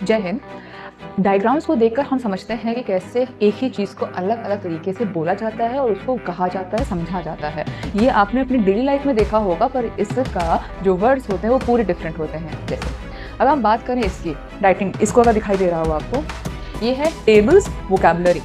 जय हिंद। डायग्राम्स को देखकर हम समझते हैं कि कैसे एक ही चीज़ को अलग अलग तरीके से बोला जाता है और उसको कहा जाता है, समझा जाता है। ये आपने अपनी डेली लाइफ में देखा होगा, पर इसका जो वर्ड्स होते हैं वो पूरे डिफरेंट होते हैं। जैसे अब हम बात करें इसकी राइटिंग, इसको अगर दिखाई दे रहा हो आपको, ये है टेबल्स वोकैबुलरी।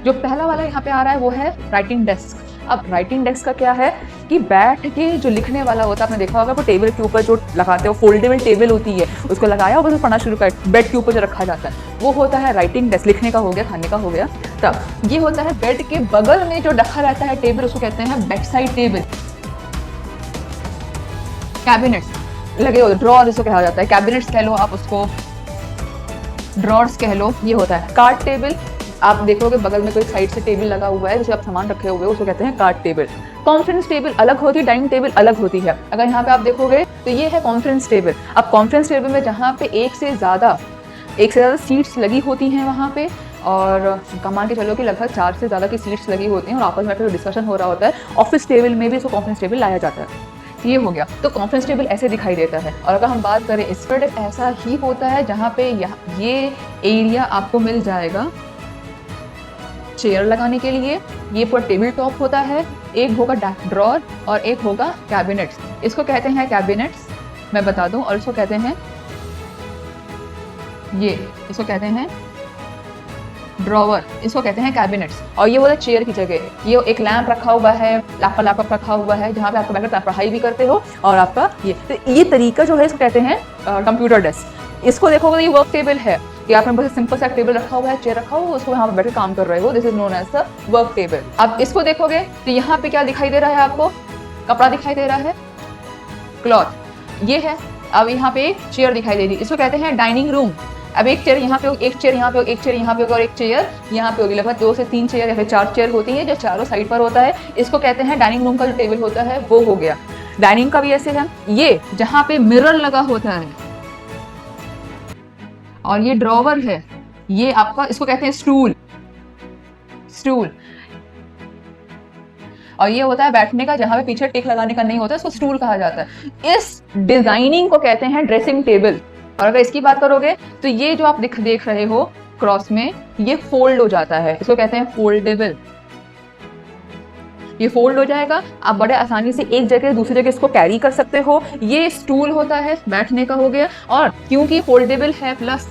जो पहला वाला यहाँ पे आ रहा है वो है राइटिंग डेस्क। अब राइटिंग डेस्क का क्या है कि बैठ के जो लिखने वाला होता है, आपने देखा होगा वो टेबल के ऊपर जो लगाते हो, फोल्डेबल टेबल होती है, उसको लगाया और बस पढ़ना शुरू कर, बेड के ऊपर जो रखा जाता है वो होता है राइटिंग डेस्क। लिखने का हो गया, खाने का हो गया। तब ये होता है बेड के बगल में जो रखा रहता है टेबल, उसको कहते हैं बेड साइड टेबल। कैबिनेट्स लगे हो, ड्रॉर जिसको कहा जाता है, कैबिनेट्स कह लो आप उसको, ड्रॉर्स कह लो। ये होता है कार्ड टेबल। आप देखोगे बगल में कोई साइड से टेबल लगा हुआ है जिसे आप सामान रखे हुए हो, उसको कहते हैं कार्ड टेबल। कॉन्फ्रेंस टेबल अलग होती है, डाइनिंग टेबल अलग होती है। अगर यहाँ पे आप देखोगे तो ये है कॉन्फ्रेंस टेबल। अब कॉन्फ्रेंस टेबल में जहाँ पे एक से ज़्यादा सीट्स लगी होती हैं वहाँ पे, और मान के चलो कि लगभग 4 से ज़्यादा की सीट्स लगी होती हैं और आपस में डिस्कशन हो रहा होता है। ऑफिस टेबल में भी इसको कॉन्फ्रेंस टेबल लाया जाता है। ये हो गया, तो कॉन्फ्रेंस टेबल ऐसे दिखाई देता है। और अगर हम बात करें स्टडी टेबल, ऐसा ही होता है जहाँ पे ये एरिया आपको मिल जाएगा चेयर लगाने के लिए। ये पूरा टेबल टॉप होता है, एक होगा ड्रॉर और एक होगा कैबिनेट्स। इसको कहते हैं कैबिनेट्स, मैं बता दूं, और इसको कहते हैं इसको कहते हैं ड्रॉवर, इसको कहते हैं कैबिनेट्स। और ये बोला चेयर की जगह ये एक लैंप रखा हुआ है, लैपटॉप रखा हुआ है जहाँ पे आपका बैठकर आप पढ़ाई भी करते हो, और आपका ये तरीका जो है इसको कहते हैं कंप्यूटर डेस्क। इसको देखोगे ये वर्क टेबल है कि आपने बस सिंपल सा टेबल रखा हुआ है, चेयर रखा हुआ है, उसको यहाँ पे बैठकर काम कर रहे हो, this is known as the work table. अब इसको देखोगे तो यहाँ पे क्या दिखाई दे रहा है आपको, कपड़ा दिखाई दे रहा है, क्लॉथ ये है। अब यहाँ पे एक चेयर दिखाई दे रही है, इसको कहते हैं डाइनिंग रूम। अब एक चेयर यहाँ पे होगी, एक चेयर यहाँ पे होगी, एक चेयर यहाँ पे होगी और एक चेयर यहाँ पे होगी। लगभग 2 से 3 चेयर या फिर 4 चेयर होती है जो चारों साइड पर होता है। इसको कहते हैं डाइनिंग रूम का जो टेबल होता है वो हो गया। डाइनिंग का भी ऐसे है, ये जहाँ पे मिरर लगा होता है, और ये ड्रॉवर है, ये आपका इसको कहते हैं स्टूल। और ये होता है बैठने का, जहां पे पीछे टिक लगाने का नहीं होता, इसको स्टूल कहा जाता है। इस डिजाइनिंग को कहते हैं ड्रेसिंग टेबल। और अगर इसकी बात करोगे तो ये जो आप देख रहे हो क्रॉस में, ये फोल्ड हो जाता है, इसको कहते हैं फोल्डेबल। ये फोल्ड हो जाएगा, आप बड़े आसानी से एक जगह से दूसरी जगह इसको कैरी कर सकते हो। ये स्टूल होता है, बैठने का हो गया, और क्योंकि फोल्डेबल है प्लस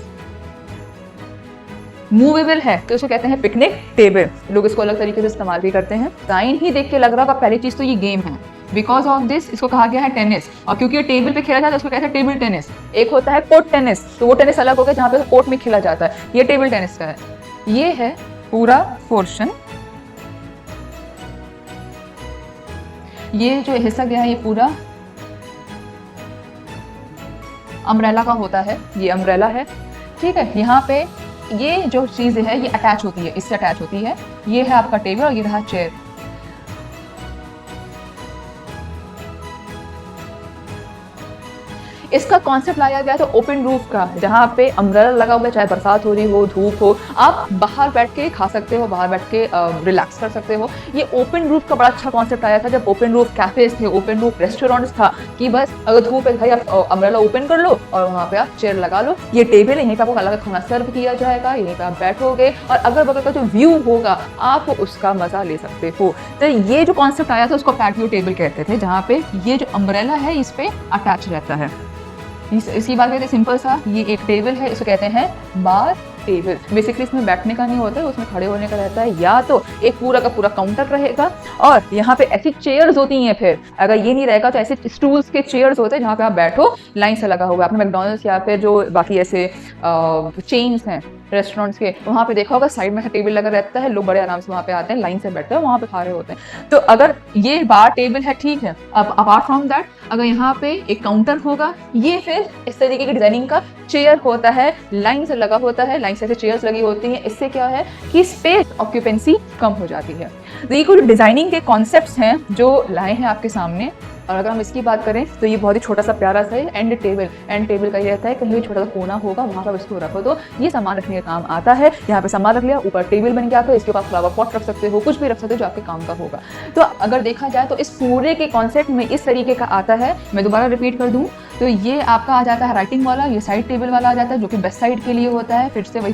मूवेबल है तो इसको कहते हैं पिकनिक टेबल। लोग इसको अलग तरीके से इस्तेमाल भी करते हैं। साइन ही देख के लग रहा होगा पहली चीज तो ये गेम है, बिकॉज ऑफ दिस इसको कहा गया है टेनिस। और क्योंकि ये टेबल पे खेला जाता है उसको कहते हैं टेबल टेनिस। एक होता है कोर्ट टेनिस, तो वो टेनिस अलग हो गया जहाँ पे कोर्ट में खेला जाता है, ये टेबल टेनिस का है। ये है पूरा पोर्शन, ये जो हिस्सा गया है ये पूरा अम्ब्रेला का होता है, ये अम्ब्रेला है, ठीक है। यहाँ पे ये जो चीज़ है ये अटैच होती है, इससे अटैच होती है। ये है आपका टेबल और ये रहा चेयर। इसका कॉन्सेप्ट लाया गया था ओपन रूफ का, जहाँ पे अम्ब्रेला लगा हुआ है, चाहे बरसात हो रही हो, धूप हो, आप बाहर बैठ के खा सकते हो, बाहर बैठ के रिलैक्स कर सकते हो। ये ओपन रूफ का बड़ा अच्छा कॉन्सेप्ट आया था जब ओपन रूफ कैफेज थे, ओपन रूफ रेस्टोरेंट्स था, कि बस अगर धूप है भाई आप अम्ब्रेला ओपन कर लो और वहाँ पे आप चेयर लगा लो। ये टेबल है, यहीं पे आपको अलग खाना सर्व किया जाएगा, यहीं पे आप बैठोगे और अगर बगल का जो व्यू होगा आप उसका मजा ले सकते हो। तो ये जो कॉन्सेप्ट आया था उसको पैटियो टेबल कहते थे, जहाँ पे ये जो अम्ब्रेला है इस पे अटैच रहता है। इसकी बात करते हैं सिंपल सा, ये एक टेबल है, इसको कहते हैं बार टेबल। बेसिकली इसमें बैठने का नहीं होता है, उसमें खड़े होने का रहता है। या तो एक पूरा का पूरा काउंटर रहेगा और यहाँ पे ऐसी चेयर्स होती हैं, फिर अगर ये नहीं रहेगा तो ऐसे स्टूल्स के चेयर्स होते हैं जहाँ पे आप बैठो, लाइन से लगा हुआ। आपने मैकडॉनल्ड्स या फिर जो बाकी ऐसे चेन्स हैं रेस्टोरेंट्स के, वहाँ पे देखा होगा साइड में टेबल लगा रहता है, लोग बड़े आराम से वहाँ पे आते हैं, लाइन से बैठते हैं, वहाँ पे खा रहे होते हैं। तो अगर ये बार टेबल है, ठीक है। अब अपार्ट फ्रॉम दैट अगर यहाँ पे एक काउंटर होगा, ये फिर इस तरीके की डिजाइनिंग का चेयर होता है, लाइन से लगा होता है, लाइन से ऐसे चेयर्स लगी होती हैं। इससे क्या है कि स्पेस ऑक्यूपेंसी कम हो जाती है। तो ये कुछ डिजाइनिंग के कॉन्सेप्ट्स हैं जो लाए हैं आपके सामने। और अगर हम इसकी बात करें तो ये बहुत ही छोटा सा प्यारा सा है एंड टेबल का ये रहता है, कहीं भी छोटा सा कोना होगा वहाँ पर इसको रखो तो ये सामान रखने का काम आता है। यहाँ पे सामान रख लिया, ऊपर टेबल बन गया, तो इसके पास फ्लावर पॉट रख सकते हो, कुछ भी रख सकते हो जो आपके काम का होगा। तो अगर देखा जाए तो इस पूरे के कॉन्सेप्ट में इस तरीके का आता है। मैं दोबारा रिपीट कर दूँ तो ये आपका आ जाता है राइटिंग वाला, ये साइड टेबल वाला आ जाता है जो कि बेस्ट साइड के लिए होता है। फिर से वही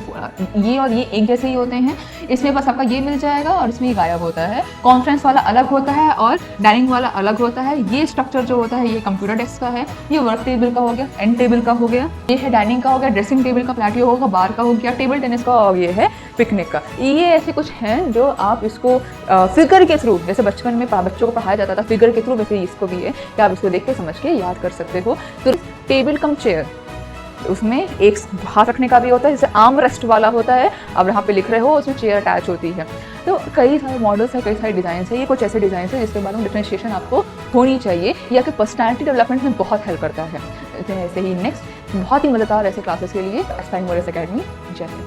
ये और ये एक जैसे ही होते हैं, इसमें बस आपका ये मिल जाएगा और इसमें ये गायब होता है। कॉन्फ्रेंस वाला अलग होता है और डाइनिंग वाला अलग होता है। ये स्ट्रक्चर जो होता है ये कंप्यूटर डेस्क का है, ये वर्क टेबल का हो गया, एंड टेबल का हो गया, ये है डाइनिंग का हो गया, ड्रेसिंग टेबल का, प्लेटियो होगा, बार का हो गया, टेबल टेनिस का, और ये है पिकनिक का। ये ऐसे कुछ हैं जो आप इसको फिगर के थ्रू, जैसे बचपन में बच्चों को पढ़ाया जाता था फिगर के थ्रू, वैसे इसको भी है कि आप इसको देख के समझ के याद कर सकते हो। तो टेबल कम चेयर, उसमें एक हाथ रखने का भी होता है, जैसे आर्म रेस्ट वाला होता है, अब यहाँ पे लिख रहे हो उसमें चेयर अटैच होती है। तो कई सारे मॉडल्स है, कई सारे डिज़ाइन है। ये कुछ ऐसे डिज़ाइन है जिसके बारे में डिफरेंशिएशन आपको होनी चाहिए, या कि पर्सनैलिटी डेवलपमेंट में बहुत हेल्प करता है। ऐसे ही नेक्स्ट बहुत ही मज़ेदार ऐसे क्लासेस के लिए टाइम वॉरियर्स अकेडमी। जय हिंद।